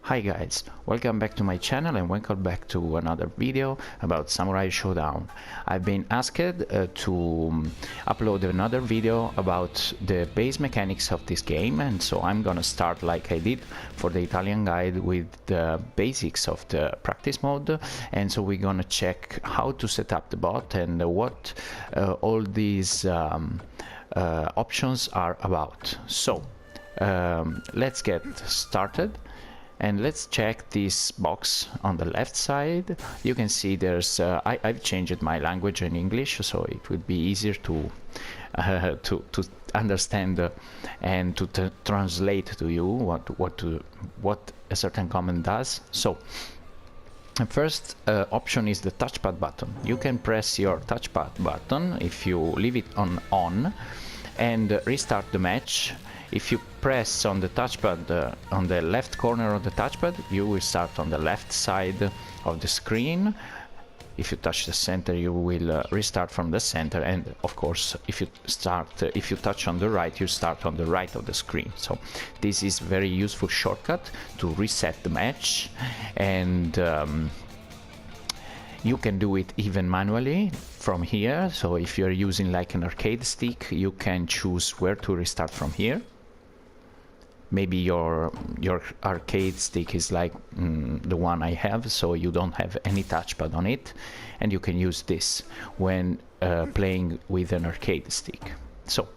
Hi guys, welcome back to my channel and welcome back to another video about Samurai Showdown. I've been asked to upload another video about the base mechanics of this game, and so I'm gonna start like I did for the Italian guide with the basics of the practice mode, and so we're gonna check how to set up the bot and what all these options are about. So let's get started. And let's check this box on the left side. You can see there's I've changed my language in English, so it will be easier to understand and to translate to you what a certain command does. So the first option is the touchpad button. You can press your touchpad button if you leave it on and restart the match. If you press on the touchpad, on the left corner of the touchpad, you will start on the left side of the screen. If you touch the center, you will restart from the center, and of course if you touch on the right, you start on the right of the screen. So this is very useful shortcut to reset the match, and you can do it even manually from here. So if you're using like an arcade stick, you can choose where to restart from here. Maybe your arcade stick is like the one I have, so you don't have any touchpad on it, and you can use this when playing with an arcade stick. So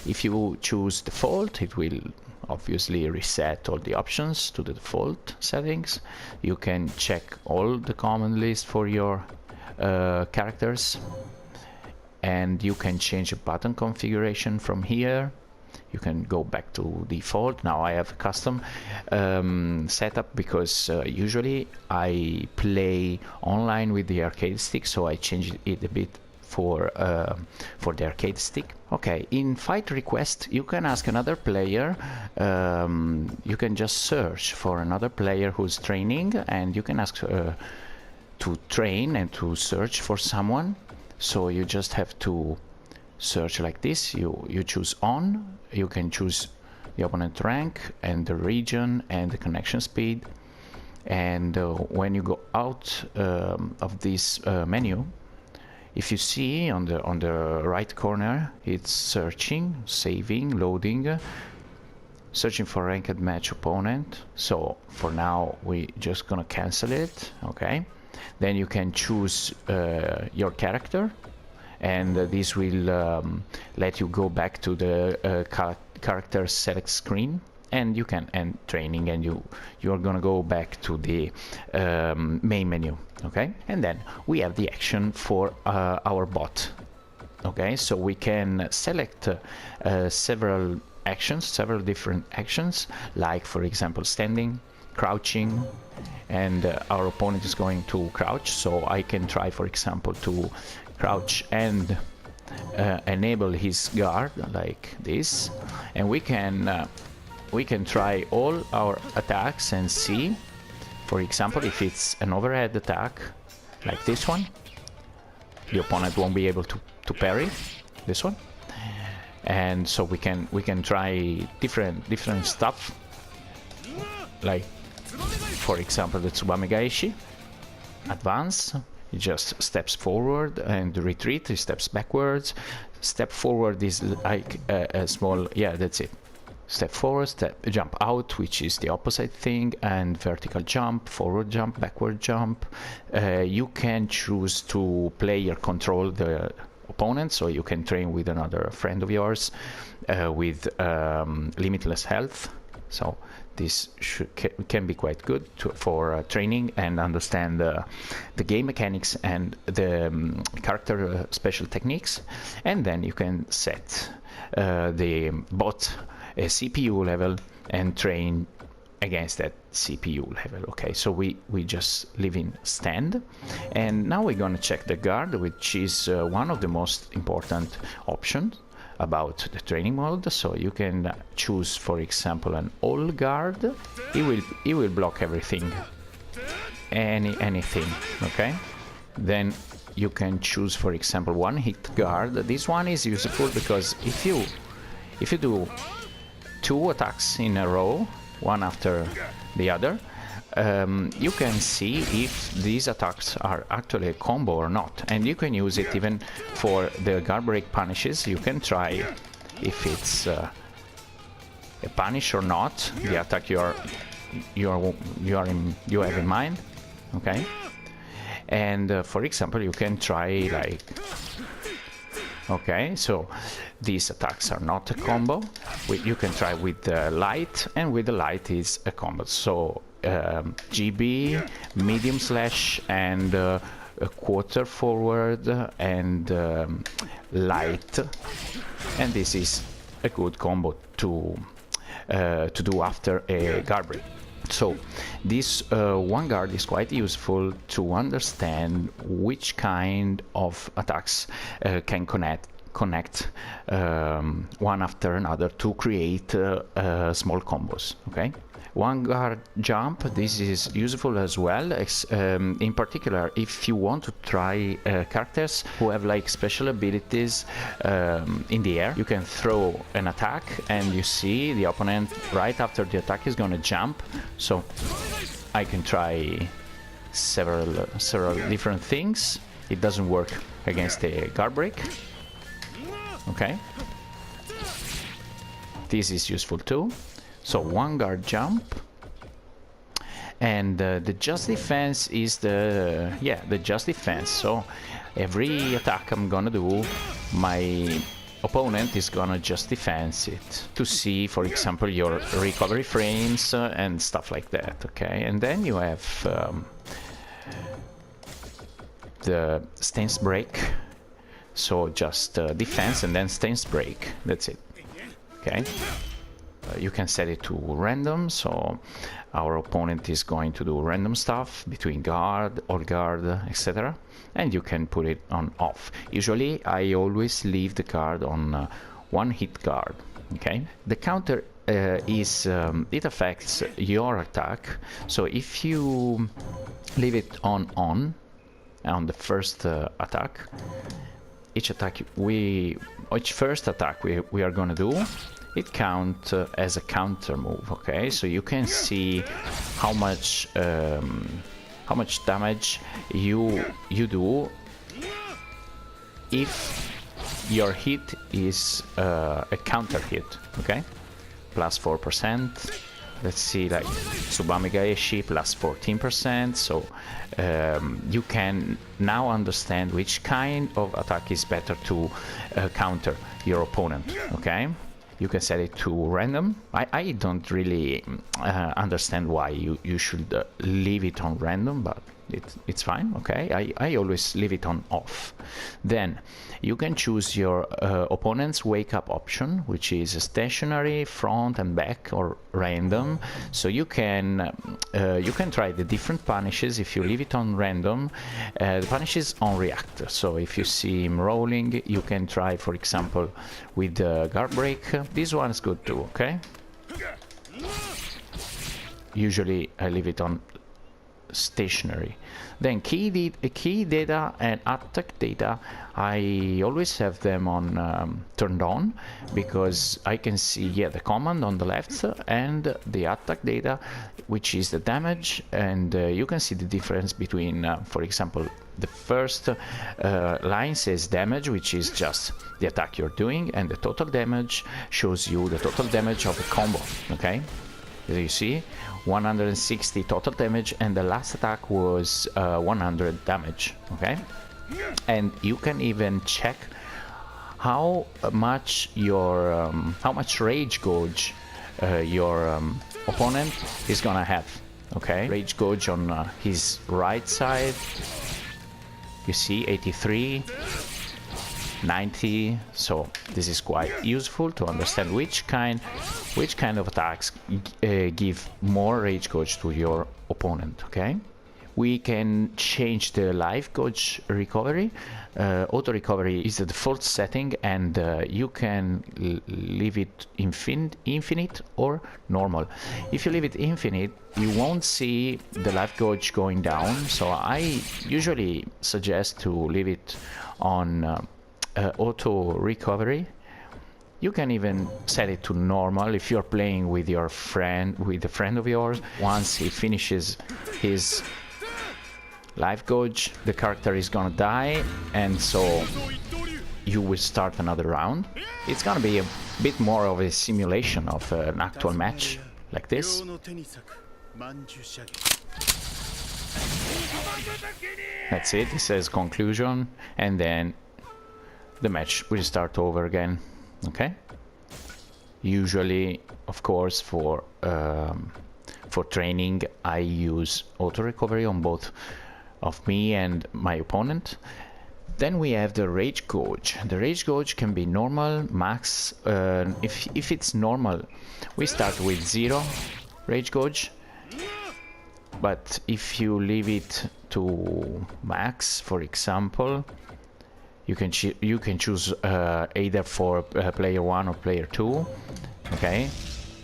if you choose default, it will obviously reset all the options to the default settings. You can check all the command list for your characters, and you can change the button configuration from here. You can go back to default. Now I have a custom setup because usually I play online with the arcade stick, so I changed it a bit for the arcade stick. Okay, in fight request you can ask another player, you can just search for another player who's training, and you can ask to train and to search for someone. So you just have to search like this. You choose on, you can choose the opponent rank and the region and the connection speed, and when you go out of this menu, if you see on the right corner, it's searching, saving, loading, searching for ranked match opponent. So for now we just gonna cancel it. Okay, then you can choose your character, and this will let you go back to the character select screen, and you can end training, and you're gonna go back to the main menu. Okay, and then we have the action for our bot. Okay, so we can select several different actions, like for example standing, crouching, and our opponent is going to crouch, so I can try for example to crouch and enable his guard like this, and we can try all our attacks and see, for example, if it's an overhead attack like this one, the opponent won't be able to parry this one, and so we can try different stuff, like for example the Tsubame Gaishi advance. He just steps forward, and retreat, he steps backwards. Step forward is like a small, yeah, that's it. Step forward, jump out, which is the opposite thing, and vertical jump, forward jump, backward jump. You can choose to play or control the opponent, so you can train with another friend of yours with limitless health. So this can be quite good for training and understand the game mechanics and the character special techniques. And then you can set the bot a CPU level and train against that CPU level. Okay, so we just leave in stand, and now we're gonna check the guard, which is one of the most important options about the training mode. So you can choose for example an all guard. It will block everything, anything. Okay, then you can choose for example one hit guard. This one is useful because if you do 2 attacks in a row, one after the other, you can see if these attacks are actually a combo or not, and you can use it even for the guard break punishes. You can try if it's a punish or not, the attack you have in mind, okay? And for example, you can try like, okay, so these attacks are not a combo. You can try with the light, and with the light is a combo. So GB, medium slash, and a quarter forward, and light, and this is a good combo to do after a guard break. So this one guard is quite useful to understand which kind of attacks can connect one after another to create small combos, okay? One guard jump, this is useful as well, in particular if you want to try characters who have like special abilities in the air. You can throw an attack and you see the opponent right after the attack is gonna jump. So I can try several different things. It doesn't work against a guard break, okay? This is useful too. So one guard jump, and the just defense is the just defense. So every attack I'm gonna do, my opponent is gonna just defense it to see, for example, your recovery frames and stuff like that, okay? And then you have the stance break, so just defense and then stance break, that's it, okay? You can set it to random, so our opponent is going to do random stuff between guard, all guard, etc. And you can put it on off. Usually I always leave the card on one hit guard, okay? The counter is it affects your attack, so if you leave it on the first attack, each first attack we are gonna do, it counts as a counter move, okay? So you can see how much damage you do if your hit is a counter hit, okay? Plus 4%. Let's see, like Tsubame Gaeshi plus 14%. So you can now understand which kind of attack is better to counter your opponent, okay? You can set it to random. I don't really understand why you should leave it on random, but it's fine, okay? I always leave it on off. Then you can choose your opponent's wake up option, which is stationary, front and back, or random. So you can try the different punishes. If you leave it on random, the punishes on react. So if you see him rolling, you can try, for example, with the guard break. This one is good too, okay? Usually I leave it on stationary. Then key data and attack data, I always have them on turned on, because I can see the command on the left and the attack data, which is the damage, and you can see the difference between for example, the first line says damage, which is just the attack you're doing, and the total damage shows you the total damage of a combo, okay? As you see, 160 total damage, and the last attack was 100 damage, okay? And you can even check how much your how much rage gauge your opponent is gonna have, okay? Rage gauge on his right side, you see 83, 90, so this is quite useful to understand which kind of attacks give more rage gauge to your opponent, okay? We can change the life gauge recovery. Auto recovery is the default setting, and you can leave it infinite or normal. If you leave it infinite, you won't see the life gauge going down, so I usually suggest to leave it on auto recovery. You can even set it to normal if you're playing with your friend, with a friend of yours. Once he finishes his life gauge, the character is gonna die, and so you will start another round. It's gonna be a bit more of a simulation of an actual match, like this. That's it, it says conclusion, and then the match will start over again. Okay. Usually, of course, for training, I use auto recovery on both of me and my opponent. Then we have the rage gauge. The rage gauge can be normal, max. If it's normal, we start with 0 rage gauge. But if you leave it to max, for example, you can choose either for player 1 or player 2. Okay,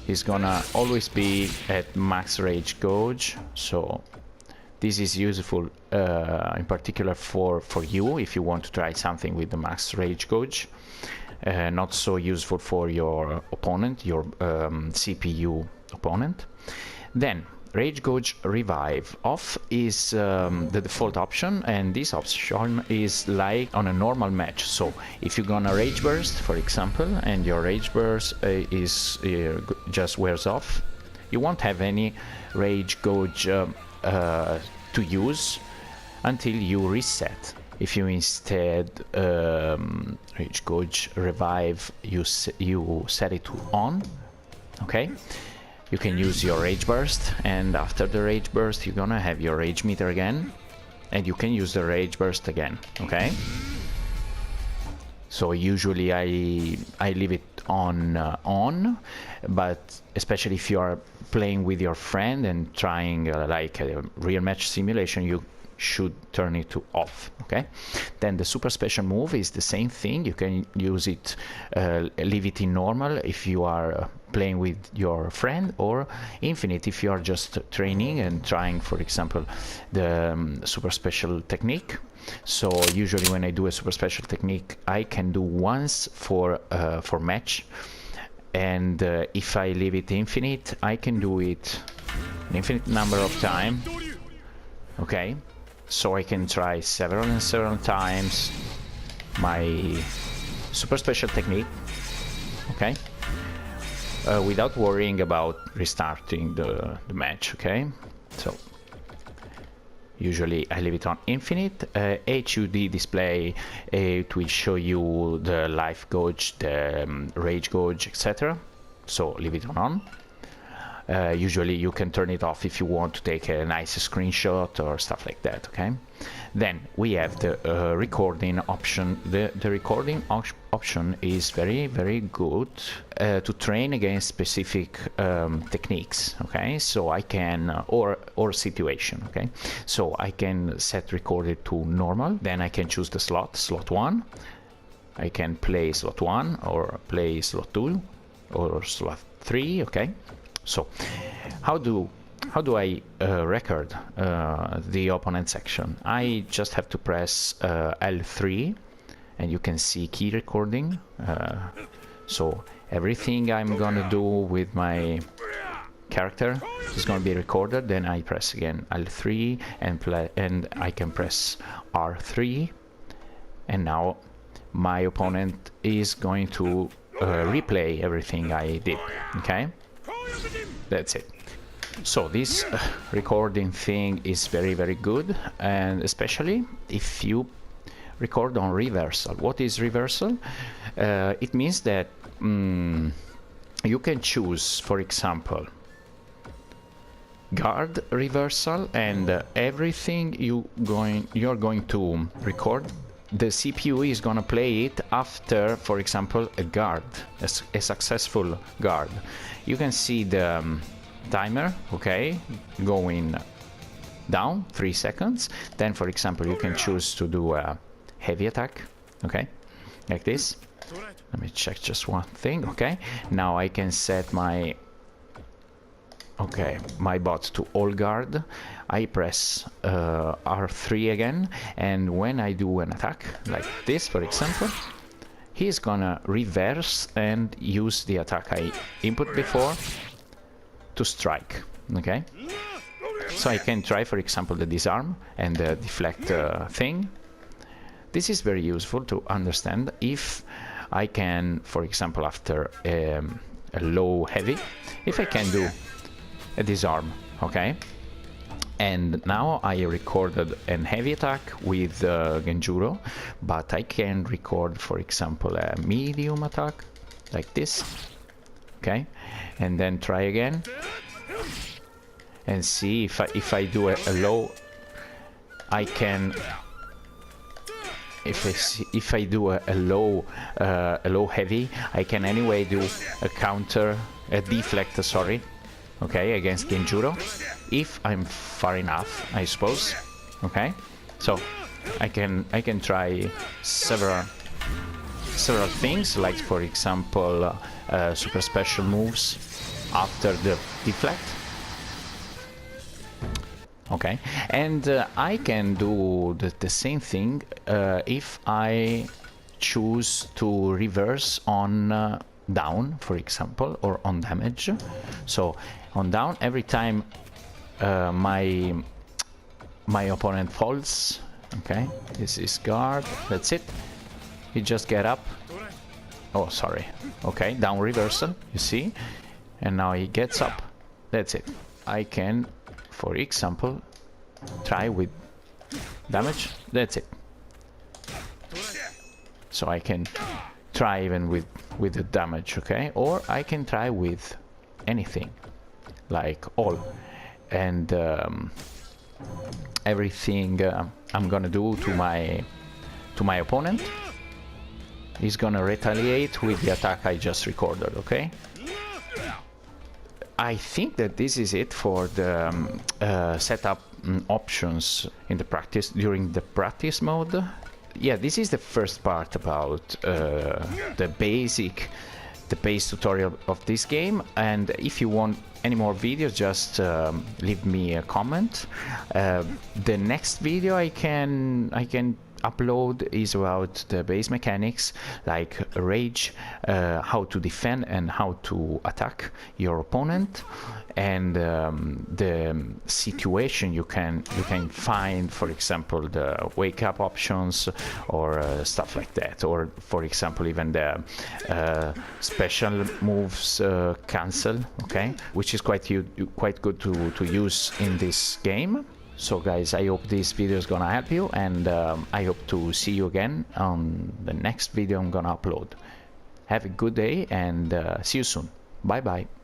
he's gonna always be at max rage gauge, so this is useful in particular for you if you want to try something with the max rage gauge. Not so useful for your opponent, your CPU opponent. Then rage gauge revive off is the default option, and this option is like on a normal match. So if you're gonna rage burst, for example, and your rage burst just wears off, you won't have any rage gauge to use until you reset. If you instead rage gauge revive, you set it to on. Okay. You can use your rage burst, and after the rage burst you're gonna have your rage meter again, and you can use the rage burst again. Okay, so usually I leave it on, but especially if you are playing with your friend and trying like a real match simulation, you should turn it to off. Okay, then the super special move is the same thing. You can use it, leave it in normal if you are playing with your friend, or infinite if you are just training and trying, for example, the super special technique. So usually when I do a super special technique, I can do once for match, and if I leave it infinite, I can do it an infinite number of times. Okay, so I can try several and several times my super special technique. Okay, without worrying about restarting the match. Okay, so usually I leave it on infinite. HUD display, it will show you the life gauge, the rage gauge, etc. So leave it on. Usually you can turn it off if you want to take a nice screenshot or stuff like that. Okay, then we have the recording option. The recording option is very good to train against specific techniques. Okay, so I can or situation. Okay, so I can set recorded to normal, then I can choose the slot 1. I can play slot 1 or play slot 2 or slot 3. Okay, so how do I record the opponent section? I just have to press L3, and you can see key recording. So everything I'm gonna do with my character is gonna be recorded. Then I press again L3 and I can press R3, and now my opponent is going to replay everything I did. Okay, that's it. So this recording thing is very good, and especially if you record on reversal. What is reversal? It means that you can choose, for example, guard reversal, and everything you're going to record, the CPU is gonna play it after, for example, a guard, a successful guard. You can see the timer, okay, going down 3 seconds. Then, for example, you can choose to do a heavy attack, okay, like this. Let me check just one thing. Okay, now I can set my bot to all guard. I press R3 again, and when I do an attack like this, for example, he's gonna reverse and use the attack I input before to strike. Okay, so I can try, for example, the disarm and the deflect thing. This is very useful to understand if I can, for example, after a low heavy, if I can do a disarm. Okay, and now I recorded an heavy attack with Genjuro, but I can record, for example, a medium attack like this. Okay, and then try again and see if I do a low, I can. If I do a low heavy, I can anyway do a counter, a deflect, sorry. Okay, against Genjuro, if I'm far enough, I suppose. Okay, so I can try several things, like for example super special moves after the deflect. Okay, and I can do the same thing if I choose to reverse on down, for example, or on damage. So on down, every time my opponent falls, okay, this is guard, that's it, you just get up. Oh, sorry. Okay, down reversal, you see, and now he gets up, that's it. I can, for example, try with damage, that's it. So I can try even with the damage, okay, or I can try with anything, like all, and everything I'm gonna do to my opponent is gonna retaliate with the attack I just recorded. Okay, I think that this is it for the setup options in the practice, during the practice mode. Yeah, this is the first part about the base tutorial of this game, and if you want any more videos, just leave me a comment. The next video I can upload is about the base mechanics, like rage, how to defend and how to attack your opponent, and the situation you can find, for example, the wake up options or stuff like that, or for example even the special moves cancel, okay, which is quite good to use in this game. So guys, I hope this video is gonna help you, and I hope to see you again on the next video I'm gonna upload. Have a good day, and see you soon. Bye bye.